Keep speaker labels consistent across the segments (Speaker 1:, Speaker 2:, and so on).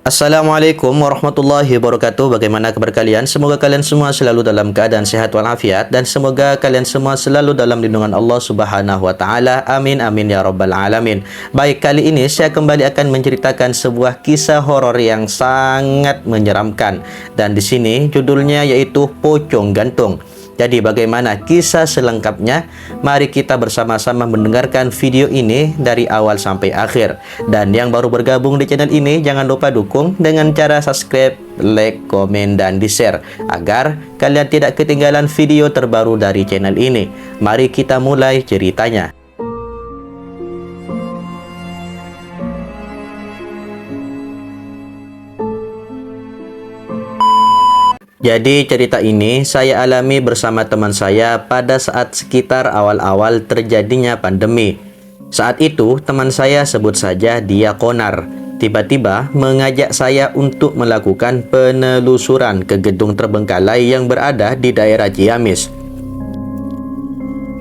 Speaker 1: Assalamualaikum warahmatullahi wabarakatuh. Bagaimana kabar kalian? Semoga kalian semua selalu dalam keadaan sehat walafiat dan semoga kalian semua selalu dalam lindungan Allah Subhanahu wa taala. Amin amin ya rabbal alamin. Baik, kali ini saya kembali akan menceritakan sebuah kisah horor yang sangat menyeramkan dan di sini judulnya yaitu Pocong Gantung. Jadi bagaimana kisah selengkapnya? Mari kita bersama-sama mendengarkan video ini dari awal sampai akhir. Dan yang baru bergabung di channel ini, jangan lupa dukung dengan cara subscribe, like, komen, dan di-share agar kalian tidak ketinggalan video terbaru dari channel ini. Mari kita mulai ceritanya. Jadi cerita ini saya alami bersama teman saya pada saat sekitar awal-awal terjadinya pandemi. Saat itu teman saya, sebut saja dia Konar, tiba-tiba mengajak saya untuk melakukan penelusuran ke gedung terbengkalai yang berada di daerah Ciamis.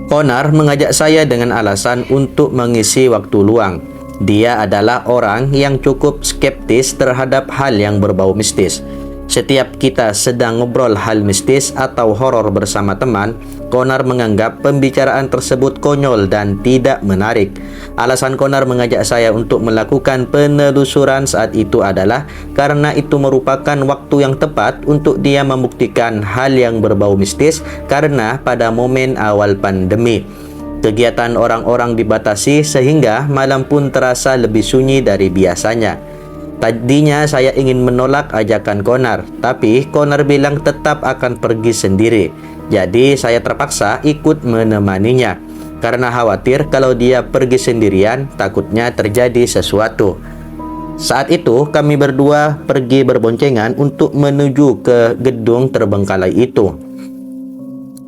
Speaker 1: Konar mengajak saya dengan alasan untuk mengisi waktu luang. Dia adalah orang yang cukup skeptis terhadap hal yang berbau mistis. Setiap kita sedang ngobrol hal mistis atau horor bersama teman, Konar menganggap pembicaraan tersebut konyol dan tidak menarik. Alasan Konar mengajak saya untuk melakukan penelusuran saat itu adalah karena itu merupakan waktu yang tepat untuk dia membuktikan hal yang berbau mistis karena pada momen awal pandemi, kegiatan orang-orang dibatasi sehingga malam pun terasa lebih sunyi dari biasanya. Tadinya saya ingin menolak ajakan Konar, tapi Konar bilang tetap akan pergi sendiri. Jadi saya terpaksa ikut menemaninya karena khawatir kalau dia pergi sendirian takutnya terjadi sesuatu. Saat itu kami berdua pergi berboncengan untuk menuju ke gedung terbengkalai itu.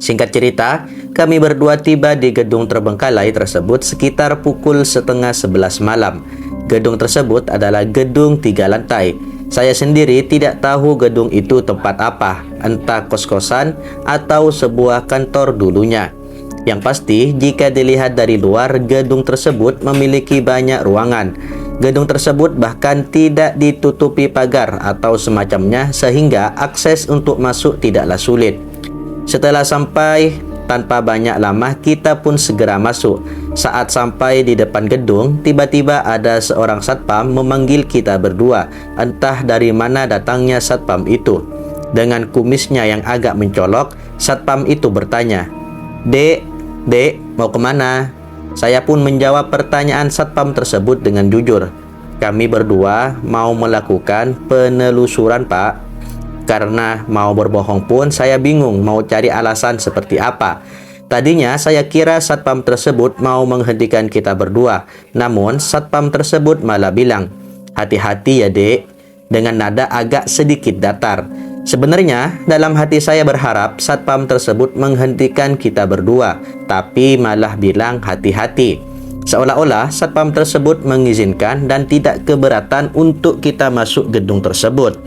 Speaker 1: Singkat cerita, kami berdua tiba di gedung terbengkalai tersebut sekitar pukul 10:30 malam. Gedung tersebut adalah gedung 3 lantai. Saya sendiri tidak tahu gedung itu tempat apa, entah kos-kosan atau sebuah kantor dulunya. Yang pasti, jika dilihat dari luar, gedung tersebut memiliki banyak ruangan. Gedung tersebut bahkan tidak ditutupi pagar atau semacamnya sehingga akses untuk masuk tidaklah sulit. Setelah sampai, tanpa banyak lama kita pun segera masuk. Saat sampai di depan gedung, tiba-tiba ada seorang satpam memanggil kita berdua. Entah dari mana datangnya satpam itu. Dengan kumisnya yang agak mencolok, satpam itu bertanya, Dek, mau kemana?" Saya pun menjawab pertanyaan satpam tersebut dengan jujur. "Kami berdua mau melakukan penelusuran, Pak." Karena mau berbohong pun saya bingung mau cari alasan seperti apa. Tadinya saya kira satpam tersebut mau menghentikan kita berdua. Namun satpam tersebut malah bilang, "Hati-hati ya dek," dengan nada agak sedikit datar. Sebenarnya dalam hati saya berharap satpam tersebut menghentikan kita berdua, tapi malah bilang hati-hati. Seolah-olah satpam tersebut mengizinkan dan tidak keberatan untuk kita masuk gedung tersebut.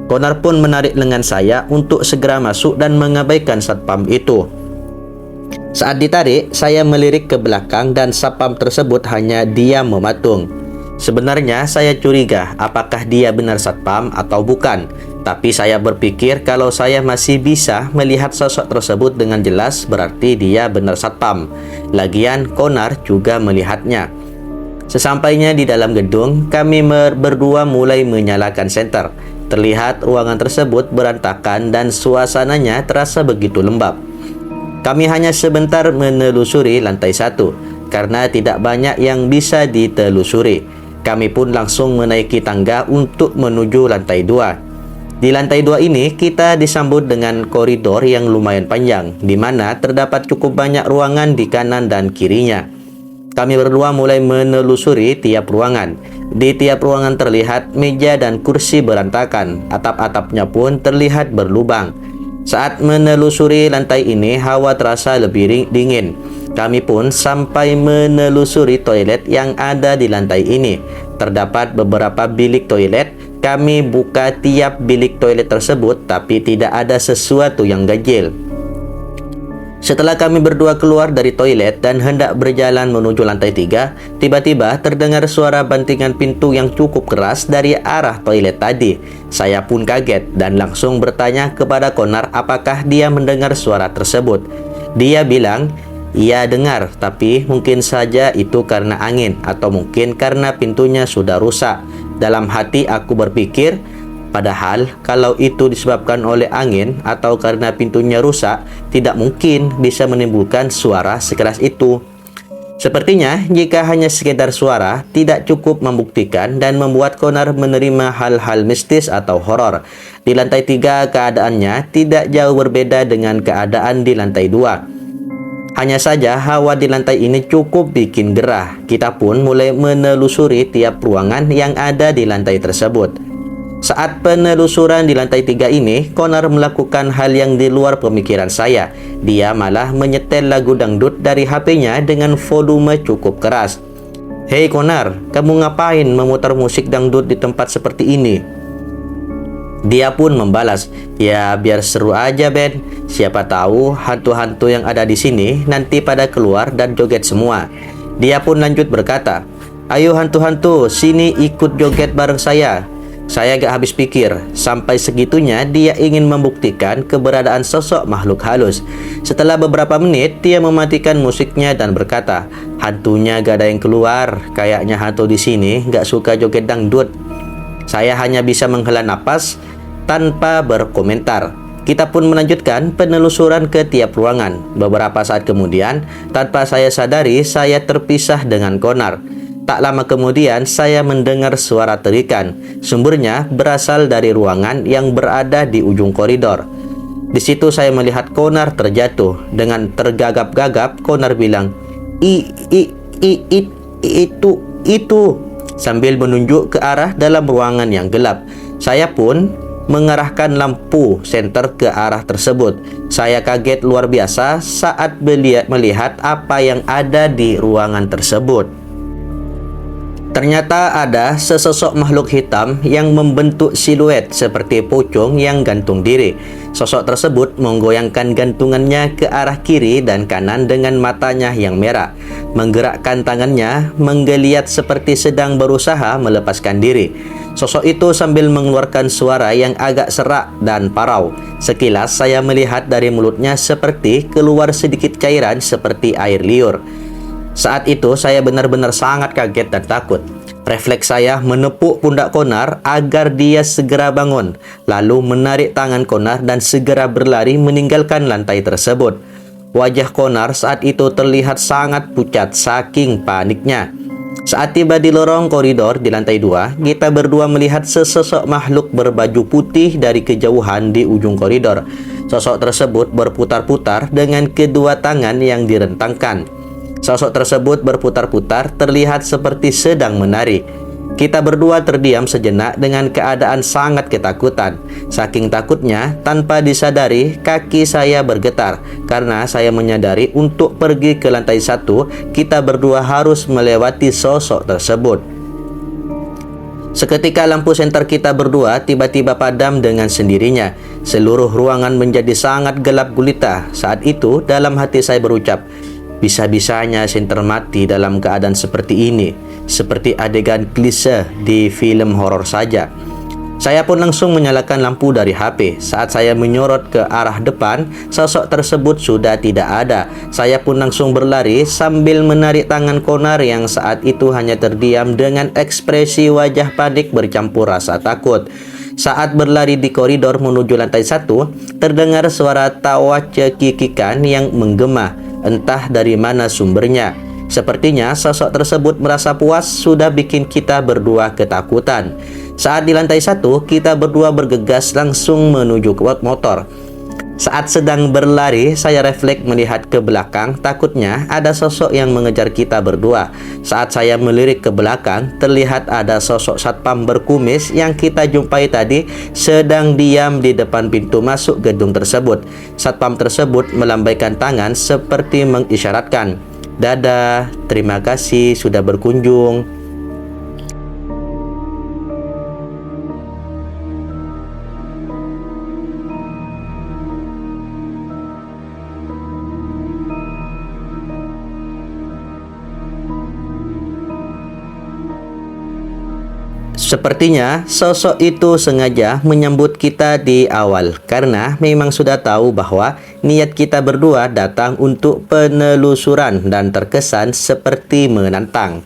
Speaker 1: Konar pun menarik lengan saya untuk segera masuk dan mengabaikan satpam itu. Saat ditarik, saya melirik ke belakang dan satpam tersebut hanya diam mematung. Sebenarnya saya curiga apakah dia benar satpam atau bukan. Tapi saya berpikir kalau saya masih bisa melihat sosok tersebut dengan jelas berarti dia benar satpam. Lagian Konar juga melihatnya. Sesampainya di dalam gedung, kami berdua mulai menyalakan senter. Terlihat ruangan tersebut berantakan dan suasananya terasa begitu lembab. Kami hanya sebentar menelusuri lantai 1 karena tidak banyak yang bisa ditelusuri. Kami pun langsung menaiki tangga untuk menuju lantai 2. Di lantai 2 ini kita disambut dengan koridor yang lumayan panjang, di mana terdapat cukup banyak ruangan di kanan dan kirinya. Kami berdua mulai menelusuri tiap ruangan. Di tiap ruangan terlihat meja dan kursi berantakan. Atap-atapnya pun terlihat berlubang. Saat menelusuri lantai ini, hawa terasa lebih dingin. Kami pun sampai menelusuri toilet yang ada di lantai ini. Terdapat beberapa bilik toilet. Kami buka tiap bilik toilet tersebut, tapi tidak ada sesuatu yang ganjil. Setelah kami berdua keluar dari toilet dan hendak berjalan menuju lantai 3, tiba-tiba terdengar suara bantingan pintu yang cukup keras dari arah toilet tadi. Saya pun kaget dan langsung bertanya kepada Konar apakah dia mendengar suara tersebut. Dia bilang, "Ia dengar, tapi mungkin saja itu karena angin atau mungkin karena pintunya sudah rusak." Dalam hati aku berpikir, padahal kalau itu disebabkan oleh angin atau karena pintunya rusak, tidak mungkin bisa menimbulkan suara sekeras itu. Sepertinya jika hanya sekedar suara tidak cukup membuktikan dan membuat Konar menerima hal-hal mistis atau horor. Di lantai 3 keadaannya tidak jauh berbeda dengan keadaan di lantai 2. Hanya saja hawa di lantai ini cukup bikin gerah. Kita pun mulai menelusuri tiap ruangan yang ada di lantai tersebut. Saat penelusuran di lantai 3 ini, Konar melakukan hal yang di luar pemikiran saya. Dia malah menyetel lagu dangdut dari HP-nya dengan volume cukup keras. "Hei Konar, kamu ngapain memutar musik dangdut di tempat seperti ini?" Dia pun membalas, "Ya biar seru aja Ben, siapa tahu hantu-hantu yang ada di sini nanti pada keluar dan joget semua." Dia pun lanjut berkata, "Ayo hantu-hantu, sini ikut joget bareng saya." Saya gak habis pikir, sampai segitunya dia ingin membuktikan keberadaan sosok makhluk halus. Setelah beberapa menit, dia mematikan musiknya dan berkata, "Hantunya gak ada yang keluar, kayaknya hantu di sini gak suka joget dangdut." Saya hanya bisa menghela napas tanpa berkomentar. Kita pun melanjutkan penelusuran ke tiap ruangan. Beberapa saat kemudian, tanpa saya sadari, saya terpisah dengan Konar. Tak lama kemudian, saya mendengar suara terikan. Sumbernya berasal dari ruangan yang berada di ujung koridor. Di situ saya melihat Konar terjatuh. Dengan tergagap-gagap, Konar bilang, itu," sambil menunjuk ke arah dalam ruangan yang gelap. Saya pun mengarahkan lampu senter ke arah tersebut. Saya kaget luar biasa saat melihat apa yang ada di ruangan tersebut. Ternyata ada sesosok makhluk hitam yang membentuk siluet seperti pocong yang gantung diri. Sosok tersebut menggoyangkan gantungannya ke arah kiri dan kanan dengan matanya yang merah. Menggerakkan tangannya, menggeliat seperti sedang berusaha melepaskan diri. Sosok itu sambil mengeluarkan suara yang agak serak dan parau. Sekilas saya melihat dari mulutnya seperti keluar sedikit cairan seperti air liur. Saat itu saya benar-benar sangat kaget dan takut. Refleks saya menepuk pundak Konar agar dia segera bangun, lalu menarik tangan Konar dan segera berlari meninggalkan lantai tersebut. Wajah Konar saat itu terlihat sangat pucat saking paniknya. Saat tiba di lorong koridor di lantai 2, kita berdua melihat sesosok makhluk berbaju putih dari kejauhan di ujung koridor. Sosok tersebut berputar-putar dengan kedua tangan yang direntangkan. Sosok tersebut berputar-putar terlihat seperti sedang menari. Kita berdua terdiam sejenak dengan keadaan sangat ketakutan. Saking takutnya, tanpa disadari, kaki saya bergetar. Karena saya menyadari untuk pergi ke lantai 1, kita berdua harus melewati sosok tersebut. Seketika lampu senter kita berdua tiba-tiba padam dengan sendirinya. Seluruh ruangan menjadi sangat gelap gulita. Saat itu, dalam hati saya berucap, bisa-bisanya senter mati dalam keadaan seperti ini, seperti adegan klise di film horor saja. Saya pun langsung menyalakan lampu dari HP. Saat saya menyorot ke arah depan, sosok tersebut sudah tidak ada. Saya pun langsung berlari sambil menarik tangan Konar yang saat itu hanya terdiam dengan ekspresi wajah panik bercampur rasa takut. Saat berlari di koridor menuju lantai 1, terdengar suara tawa cekikikan yang menggema. Entah dari mana sumbernya. Sepertinya sosok tersebut merasa puas sudah bikin kita berdua ketakutan. Saat di lantai 1, kita berdua bergegas langsung menuju ke motor. Saat sedang berlari, saya refleks melihat ke belakang. Takutnya ada sosok yang mengejar kita berdua. Saat saya melirik ke belakang, terlihat ada sosok satpam berkumis yang kita jumpai tadi sedang diam di depan pintu masuk gedung tersebut. Satpam tersebut melambaikan tangan seperti mengisyaratkan, "Dadah, terima kasih sudah berkunjung." Sepertinya sosok itu sengaja menyambut kita di awal karena memang sudah tahu bahwa niat kita berdua datang untuk penelusuran dan terkesan seperti menantang.